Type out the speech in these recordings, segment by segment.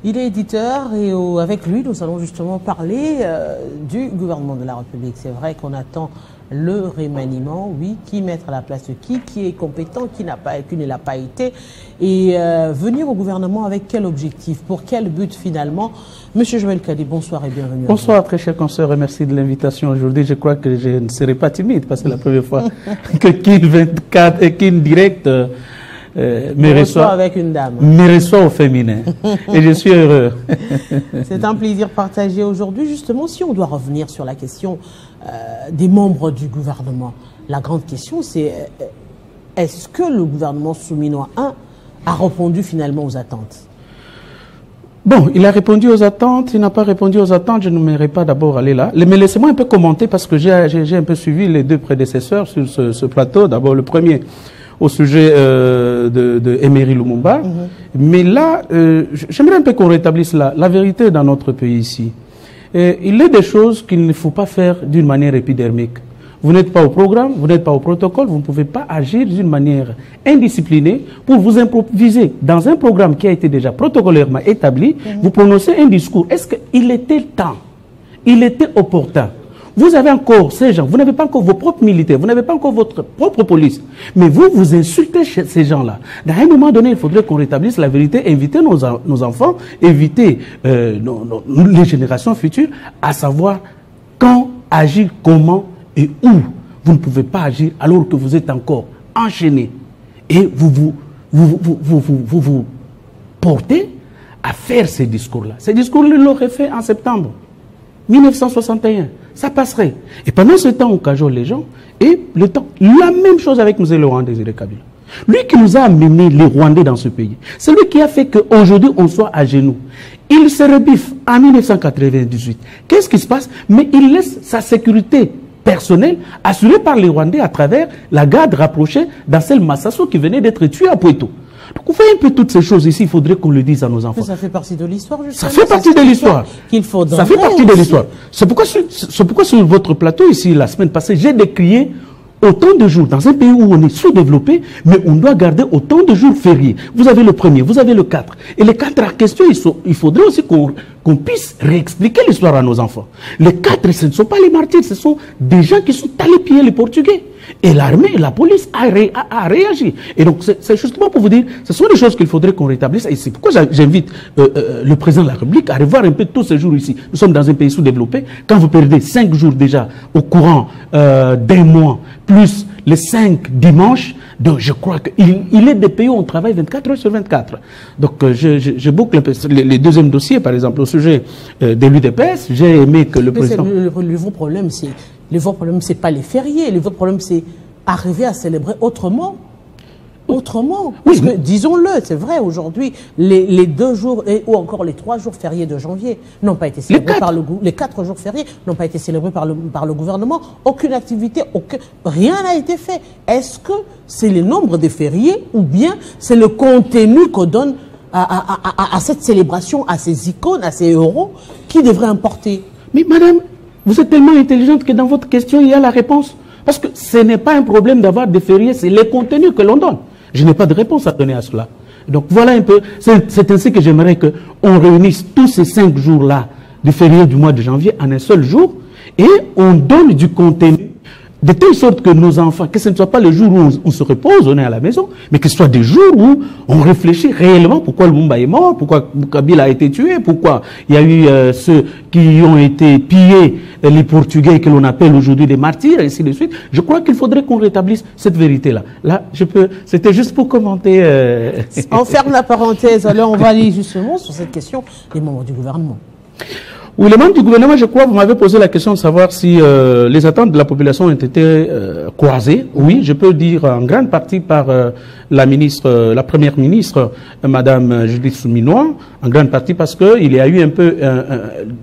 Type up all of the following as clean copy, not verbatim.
Il est éditeur et avec lui, nous allons justement parler du gouvernement de la République. C'est vrai qu'on attend le remaniement, oui, qui mettre à la place de qui est compétent, qui ne l'a pas été, et venir au gouvernement avec quel objectif, pour quel but finalement. Monsieur Joël Kadi, bonsoir et bienvenue. Bonsoir, très cher consoeur, et merci de l'invitation aujourd'hui. Je crois que je ne serai pas timide, parce que c'est la première fois que Kin 24 et Kin Direct me reçoit avec une dame. Me reçoit au féminin. Et je suis heureux. C'est un plaisir partagé aujourd'hui. Justement, si on doit revenir sur la question des membres du gouvernement, la grande question c'est est-ce que le gouvernement souminois 1 a répondu finalement aux attentes? Bon, il a répondu aux attentes, il n'a pas répondu aux attentes, je n'aimerais pas d'abord aller là. Mais laissez-moi un peu commenter parce que j'ai un peu suivi les deux prédécesseurs sur ce plateau. D'abord le premier au sujet de Emery Lumumba. Mais là, j'aimerais un peu qu'on rétablisse la vérité dans notre pays ici. Il est des choses qu'il ne faut pas faire d'une manière épidermique. Vous n'êtes pas au programme, vous n'êtes pas au protocole, vous ne pouvez pas agir d'une manière indisciplinée pour vous improviser dans un programme qui a été déjà protocolairement établi. Vous prononcez un discours. Est-ce qu'il était temps, il était opportun? Vous avez encore ces gens, vous n'avez pas encore vos propres militaires, vous n'avez pas encore votre propre police, mais vous insultez ces gens-là. À un moment donné, il faudrait qu'on rétablisse la vérité, inviter nos enfants, éviter les générations futures, à savoir quand agir, comment et où. Vous ne pouvez pas agir alors que vous êtes encore enchaîné et vous portez à faire ces discours-là. Ces discours-là, ils l'auraient fait en septembre 1961. Ça passerait. Et pendant ce temps, on cajole les gens. Et le temps, la même chose avec M. Laurent Désiré Kabila. Lui qui nous a amené les Rwandais dans ce pays. C'est lui qui a fait qu'aujourd'hui, on soit à genoux. Il se rebiffe en 1998. Qu'est-ce qui se passe? Mais il laisse sa sécurité personnelle assurée par les Rwandais à travers la garde rapprochée d'Ancel Massasso qui venait d'être tué à Poitou. Donc, vous voyez un peu toutes ces choses ici, il faudrait qu'on le dise à nos enfants. Mais ça fait partie de l'histoire, justement. Ça fait partie de l'histoire. Ça fait partie de l'histoire. C'est pourquoi sur votre plateau ici, la semaine passée, j'ai décrié autant de jours dans un pays où on est sous-développé, mais on doit garder autant de jours fériés. Vous avez le premier, vous avez le 4. Et les 4 questions, il faudrait aussi qu'on puisse réexpliquer l'histoire à nos enfants. Les 4, ce ne sont pas les martyrs, ce sont des gens qui sont allés piller les Portugais. Et l'armée et la police a réagi. Et donc, c'est justement pour vous dire, ce sont des choses qu'il faudrait qu'on rétablisse. Et c'est pourquoi j'invite le président de la République à revoir un peu tous ces jours ici. Nous sommes dans un pays sous-développé. Quand vous perdez 5 jours déjà au courant d'un mois, plus les 5 dimanches, donc je crois qu'il est des pays où on travaille 24 heures sur 24. Donc je boucle les deuxièmes dossiers, par exemple, au sujet de l'UDPS. J'ai aimé que le président... Le vrai problème, c'est... Le vrai problème, ce n'est pas les fériés. Le vrai problème, c'est arriver à célébrer autrement. Autrement. Parce que, disons-le, c'est vrai, aujourd'hui, les 2 jours ou encore les 3 jours fériés de janvier n'ont pas été célébrés par le gouvernement. Les 4 jours fériés n'ont pas été célébrés par le gouvernement. Aucune activité, rien n'a été fait. Est-ce que c'est le nombre de fériés ou bien c'est le contenu qu'on donne à cette célébration, à ces icônes, à ces héros qui devraient importer? Mais madame, vous êtes tellement intelligente que dans votre question, il y a la réponse. Parce que ce n'est pas un problème d'avoir des fériés, c'est les contenus que l'on donne. Je n'ai pas de réponse à donner à cela. Donc voilà un peu, c'est ainsi que j'aimerais qu'on réunisse tous ces 5 jours-là du férié du mois de janvier en un seul jour et on donne du contenu de telle sorte que nos enfants, que ce ne soit pas le jour où on se repose, on est à la maison, mais que ce soit des jours où on réfléchit réellement pourquoi Lumumba est mort, pourquoi Kabila a été tué, pourquoi il y a eu ceux qui ont été pillés, les Portugais que l'on appelle aujourd'hui des martyrs, et ainsi de suite. Je crois qu'il faudrait qu'on rétablisse cette vérité-là. Là, c'était juste pour commenter. On ferme la parenthèse, alors on va aller justement sur cette question des membres du gouvernement. Oui, les membres du gouvernement, je crois, vous m'avez posé la question de savoir si les attentes de la population ont été croisées. Oui, je peux dire en grande partie par la première ministre, Madame Judith Souminois, en grande partie parce qu'il y a eu un peu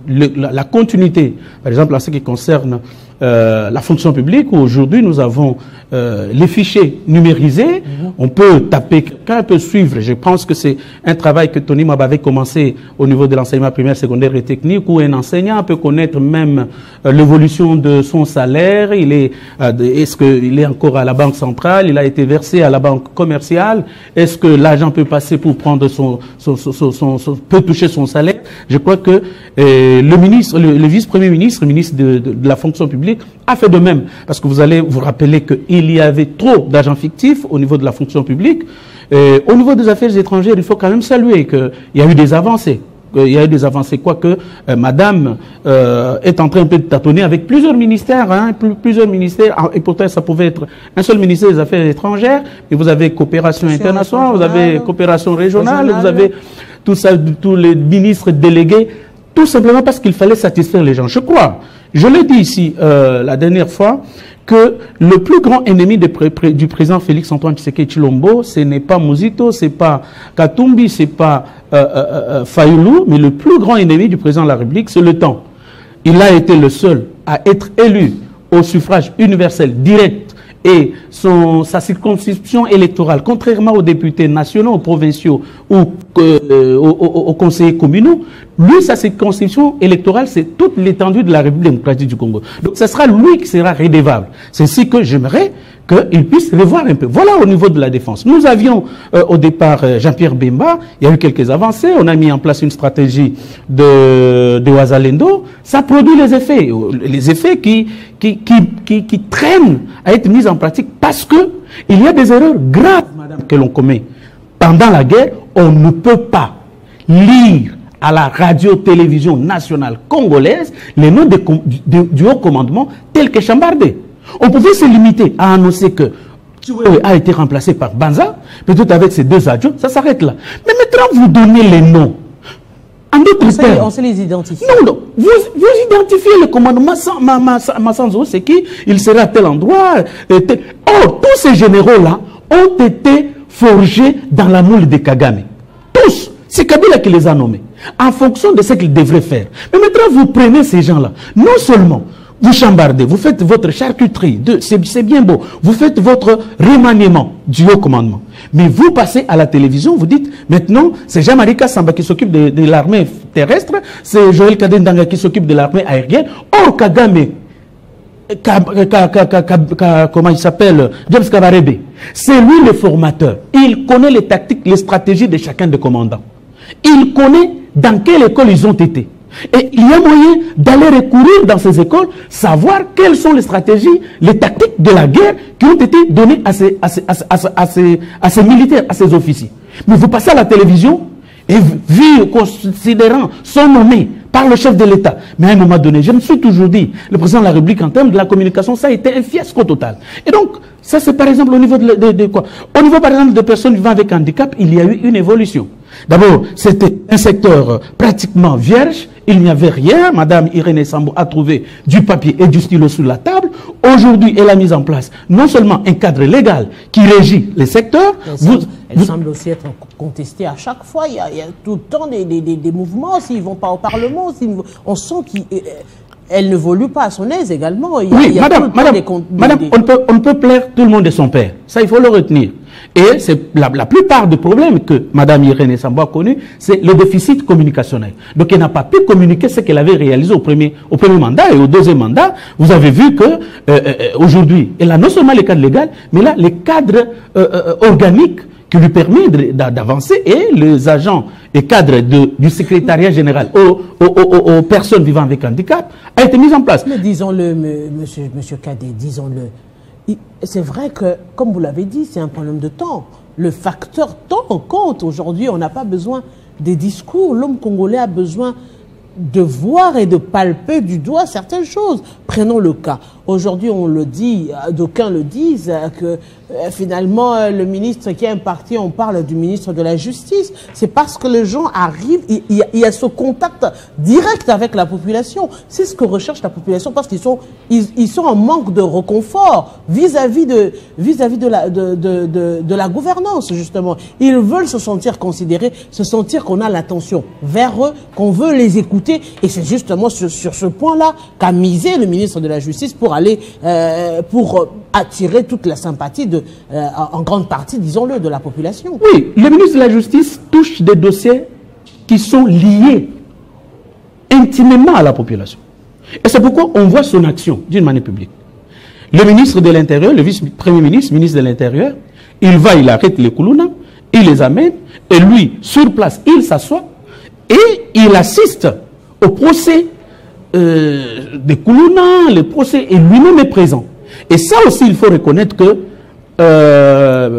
la continuité, par exemple en ce qui concerne la fonction publique, où aujourd'hui nous avons les fichiers numérisés. On peut taper, quelqu'un peut suivre. Je pense que c'est un travail que Tony Mab avait commencé au niveau de l'enseignement primaire, secondaire et technique, où un enseignant peut connaître même l'évolution de son salaire. Est-ce qu'il est encore à la banque centrale? Il a été versé à la banque commerciale? Est-ce que l'agent peut passer pour prendre peut toucher son salaire? Je crois que le ministre, le vice-premier ministre, ministre de la fonction publique, a fait de même. Parce que vous allez vous rappeler qu'il y avait trop d'agents fictifs au niveau de la fonction publique. Au niveau des affaires étrangères, il faut quand même saluer qu'il y a eu des avancées. Il y a eu des avancées, quoique madame est en train un peu de tâtonner avec plusieurs ministères, plusieurs ministères, et pourtant ça pouvait être un seul ministère des Affaires étrangères, mais vous avez coopération internationale, vous avez coopération régionale, vous avez tout ça, tous les ministres délégués, tout simplement parce qu'il fallait satisfaire les gens. Je crois, je l'ai dit ici la dernière fois, que le plus grand ennemi du président Félix-Antoine Tshisekedi Tshilombo, ce n'est pas Muzito, c'est pas Katumbi, c'est pas Fayoulou, mais le plus grand ennemi du président de la République, c'est le temps. Il a été le seul à être élu au suffrage universel direct et sa circonscription électorale, contrairement aux députés nationaux, aux provinciaux ou aux conseillers communaux, lui, sa circonscription électorale, c'est toute l'étendue de la République démocratique du Congo. Donc, ce sera lui qui sera rédévable. C'est ainsi que j'aimerais qu'il puisse revoir un peu. Voilà au niveau de la défense. Nous avions au départ Jean-Pierre Bemba, il y a eu quelques avancées, on a mis en place une stratégie de Ouazalendo, ça produit les effets qui traînent à être mis en pratique parce que il y a des erreurs graves, madame, que l'on commet. Pendant la guerre, on ne peut pas lire à la radio-télévision nationale congolaise les noms du haut commandement tels que Chambardé. On pouvait se limiter à annoncer que Tchoué a été remplacé par Banza, peut-être avec ses deux adjoints, ça s'arrête là. Mais maintenant, vous donnez les noms. En d'autres termes, on sait les identifier. Non, vous identifiez le commandement Massanzo, c'est qui? Il sera à tel endroit. Or, tous ces généraux-là ont été forgés dans la moule de Kagame. Tous. C'est Kabila qui les a nommés, en fonction de ce qu'ils devraient faire. Mais maintenant, vous prenez ces gens-là. Non seulement vous chambardez, vous faites votre charcuterie, c'est bien beau, vous faites votre remaniement du haut commandement. Mais vous passez à la télévision, vous dites, maintenant, c'est Jean-Marie Kassamba qui s'occupe de l'armée terrestre, c'est Joël Kadendanga qui s'occupe de l'armée aérienne. Or, Kagame, comment il s'appelle, James Kabarebe, c'est lui le formateur. Il connaît les tactiques, les stratégies de chacun des commandants. Il connaît dans quelle école ils ont été. Et il y a moyen d'aller recourir dans ces écoles, savoir quelles sont les stratégies, les tactiques de la guerre qui ont été données à ces militaires, à ces officiers. Mais vous passez à la télévision et vu, considérant, sont nommés par le chef de l'État. Mais à un moment donné, je me suis toujours dit, le président de la République, en termes de la communication, ça a été un fiasco total. Et donc, ça c'est par exemple au niveau de quoi? Au niveau par exemple de personnes vivant avec handicap, il y a eu une évolution. D'abord, c'était un secteur pratiquement vierge, il n'y avait rien. Madame Irénée Sambou a trouvé du papier et du stylo sur la table. Aujourd'hui, elle a mis en place non seulement un cadre légal qui régit les secteurs. Elle semble aussi être contestée à chaque fois. Il y a tout le temps des mouvements. S'ils ne vont pas au Parlement, on sent qu'elle ne volue pas à son aise également. Oui, madame, on ne peut plaire tout le monde et son père. Ça, il faut le retenir. Et c'est la plupart des problèmes que Mme Irénée Sambou a connus, c'est le déficit communicationnel. Donc, elle n'a pas pu communiquer ce qu'elle avait réalisé au premier mandat et au deuxième mandat. Vous avez vu que aujourd'hui, elle a non seulement les cadres légaux, mais là, les cadres organiques qui lui permettent d'avancer et les agents et cadres du secrétariat général aux personnes vivant avec handicap a été mis en place. Mais disons-le, monsieur Kadé, disons-le. C'est vrai que, comme vous l'avez dit, c'est un problème de temps. Le facteur temps compte. Aujourd'hui, on n'a pas besoin des discours. L'homme congolais a besoin de voir et de palper du doigt certaines choses. Prenons le cas. aujourd'hui on le dit, d'aucuns le disent, que finalement le ministre qui est un parti, on parle du ministre de la Justice. C'est parce que les gens arrivent, il y a ce contact direct avec la population. C'est ce que recherche la population parce qu'ils sont en manque de réconfort vis-à-vis de la gouvernance, justement. Ils veulent se sentir considérés, se sentir qu'on a l'attention vers eux, qu'on veut les écouter. Et c'est justement sur ce point-là qu'a misé le ministre de la Justice pour aller, pour attirer toute la sympathie en grande partie, disons-le, de la population. Oui, le ministre de la Justice touche des dossiers qui sont liés intimement à la population. Et c'est pourquoi on voit son action d'une manière publique. Le ministre de l'Intérieur, le vice-premier ministre, ministre de l'Intérieur, il va, il arrête les Koulouna, il les amène, et lui, sur place, il s'assoit, et il assiste au procès des Koulouna, le procès, et lui-même est présent. Et ça aussi, il faut reconnaître que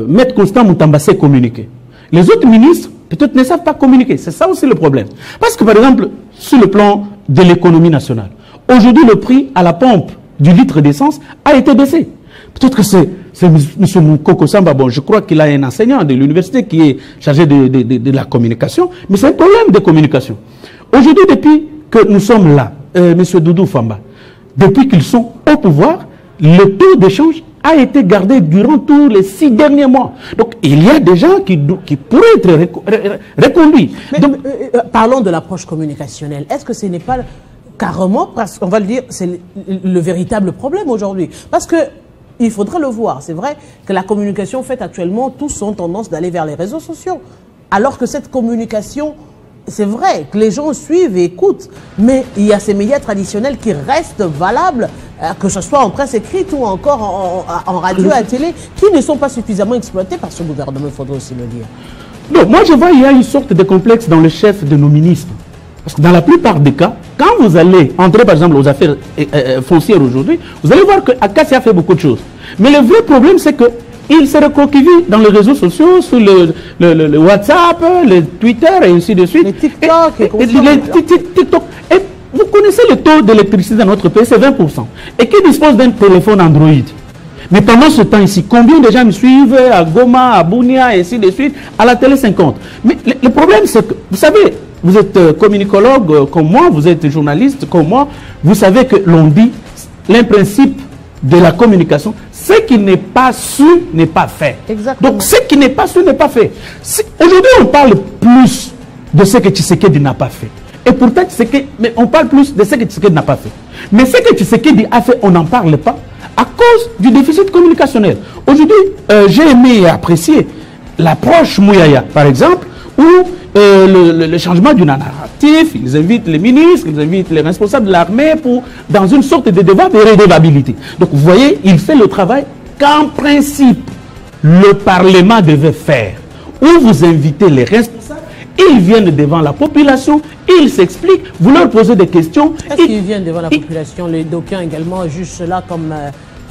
Maître Constant Moutamba sait communiquer. Les autres ministres, peut-être, ne savent pas communiquer. C'est ça aussi le problème. Parce que, par exemple, sur le plan de l'économie nationale, aujourd'hui, le prix à la pompe du litre d'essence a été baissé. Peut-être que c'est M. Moukoko Samba, bon, je crois qu'il a un enseignant de l'université qui est chargé de la communication, mais c'est un problème de communication. Aujourd'hui, depuis que nous sommes là, M. Doudou Famba, depuis qu'ils sont au pouvoir, le taux d'échange a été gardé durant tous les 6 derniers mois. Donc, il y a des gens qui pourraient être reconduits. Mais, parlons de l'approche communicationnelle. Est-ce que ce n'est pas carrément, parce qu'on va le dire, c'est le véritable problème aujourd'hui? Parce que il faudrait le voir. C'est vrai que la communication faite actuellement, tous ont tendance d'aller vers les réseaux sociaux. Alors que cette communication, c'est vrai que les gens suivent et écoutent, mais il y a ces médias traditionnels qui restent valables, que ce soit en presse écrite ou encore en radio et à télé, qui ne sont pas suffisamment exploités par ce gouvernement, il faudrait aussi le dire. Non, moi je vois qu'il y a une sorte de complexe dans le chef de nos ministres. Parce que dans la plupart des cas, quand vous allez entrer par exemple aux affaires foncières aujourd'hui, vous allez voir qu'Acacia fait beaucoup de choses. Mais le vrai problème, c'est qu'il se recroqueville dans les réseaux sociaux, sur le WhatsApp, le Twitter et ainsi de suite. Les TikTok. Et vous connaissez le taux d'électricité dans notre pays, c'est 20%. Et qui dispose d'un téléphone Android? Mais pendant ce temps ici, combien de gens me suivent à Goma, à Bounia et ainsi de suite, à la télé 50? Mais le problème, c'est que, vous savez, vous êtes communicologue comme moi, vous êtes journaliste comme moi, vous savez que l'on dit, l'un principe de la communication, ce qui n'est pas su n'est pas fait. Exactement. Donc ce qui n'est pas su n'est pas fait. Aujourd'hui, on parle plus de ce que Tshisekedi n'a pas fait. Et pourtant, mais on parle plus de ce que Tshisekedi n'a pas fait. Mais ce que Tshisekedi a fait, on n'en parle pas à cause du déficit communicationnel. Aujourd'hui, j'ai aimé et apprécié l'approche Mouyaya, par exemple, où le changement du narratif, ils invitent les ministres, ils invitent les responsables de l'armée dans une sorte de débat de redevabilité. Donc vous voyez, il fait le travail qu'en principe, le Parlement devait faire. Où vous invitez les responsables, ils viennent devant la population, ils s'expliquent, vous leur posez des questions. Est-ce qu'ils viennent devant la population? Les d'aucuns également jugent cela comme...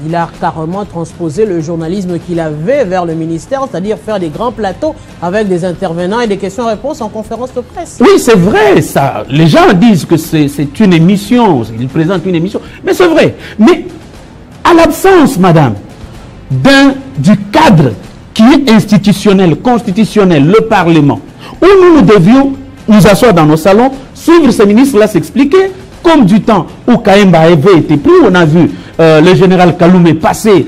il a carrément transposé le journalisme qu'il avait vers le ministère, c'est-à-dire faire des grands plateaux avec des intervenants et des questions-réponses en conférence de presse. Oui, c'est vrai, ça. Les gens disent que c'est une émission, ils présentent une émission, mais c'est vrai. Mais à l'absence, madame, du cadre qui est institutionnel, constitutionnel, le Parlement, où nous devions nous asseoir dans nos salons, suivre ces ministres-là s'expliquer, comme du temps où Kaemba avait été pris, on a vu le général Kaloumé passer,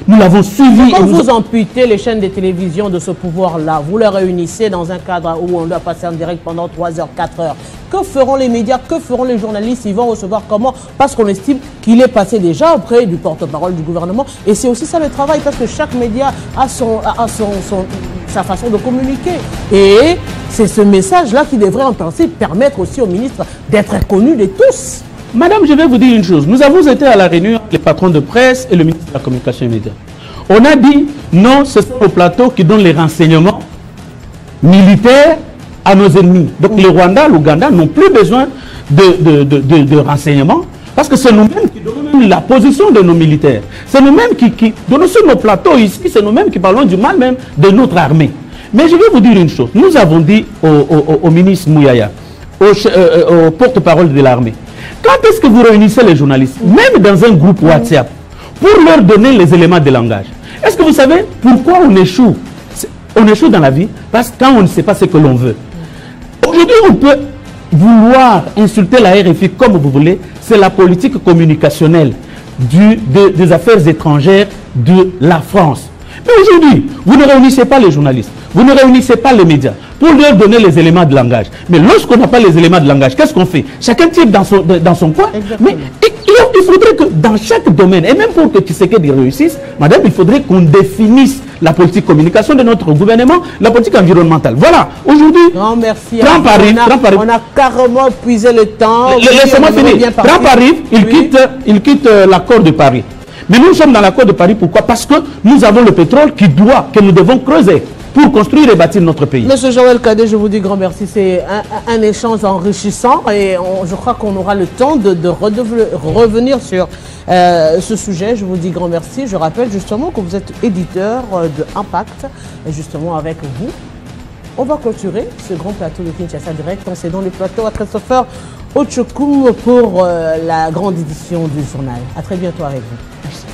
nous l'avons suivi. Quand vous amputez les chaînes de télévision de ce pouvoir-là, vous les réunissez dans un cadre où on doit passer en direct pendant 3 heures, 4 heures. Que feront les médias, que feront les journalistes? Ils vont recevoir comment? Parce qu'on estime qu'il est passé déjà auprès du porte-parole du gouvernement. Et c'est aussi ça le travail, parce que chaque média a sa façon de communiquer. Et c'est ce message-là qui devrait en principe permettre aussi au ministre d'être connu de tous. Madame, je vais vous dire une chose. Nous avons été à la réunion avec les patrons de presse et le ministre de la Communication et des Médias. On a dit, non, ce sont au plateau qui donnent les renseignements militaires à nos ennemis. Donc le Rwanda, l'Ouganda n'ont plus besoin de renseignements parce que c'est nous-mêmes qui donnons la position de nos militaires. C'est nous-mêmes qui donnons sur nos plateaux ici, c'est nous-mêmes qui parlons du mal même de notre armée. Mais je vais vous dire une chose. Nous avons dit au ministre Mouyaya, au porte-parole de l'armée, Quand est-ce que vous réunissez les journalistes, même dans un groupe WhatsApp, pour leur donner les éléments de langage? Est-ce que vous savez pourquoi on échoue? On échoue dans la vie parce que quand on ne sait pas ce que l'on veut. Aujourd'hui, on peut vouloir insulter la RFI comme vous voulez, c'est la politique communicationnelle des affaires étrangères de la France. Mais aujourd'hui, vous ne réunissez pas les journalistes, vous ne réunissez pas les médias pour leur donner les éléments de langage. Mais lorsqu'on n'a pas les éléments de langage, qu'est-ce qu'on fait? Chacun tire dans son coin. Exactement. Mais il faudrait que dans chaque domaine, et même pour que Tshisekedi réussisse, madame, il faudrait qu'on définisse la politique communication de notre gouvernement, la politique environnementale. Voilà, aujourd'hui, non, merci. Trump arrive. On a carrément épuisé le temps. Laissez-moi finir. Trump arrive, il quitte l'accord de Paris. Mais nous sommes dans l'accord de Paris, pourquoi? Parce que nous avons le pétrole que nous devons creuser pour construire et bâtir notre pays. Monsieur Joël Cadet, je vous dis grand merci. C'est un échange enrichissant et je crois qu'on aura le temps de revenir sur ce sujet. Je vous dis grand merci. Je rappelle justement que vous êtes éditeur de Impact et justement avec vous, on va clôturer ce grand plateau de Kinshasa Direct en cédant le plateau à Christopher Ochokoum pour la grande édition du journal. À très bientôt avec vous. Merci.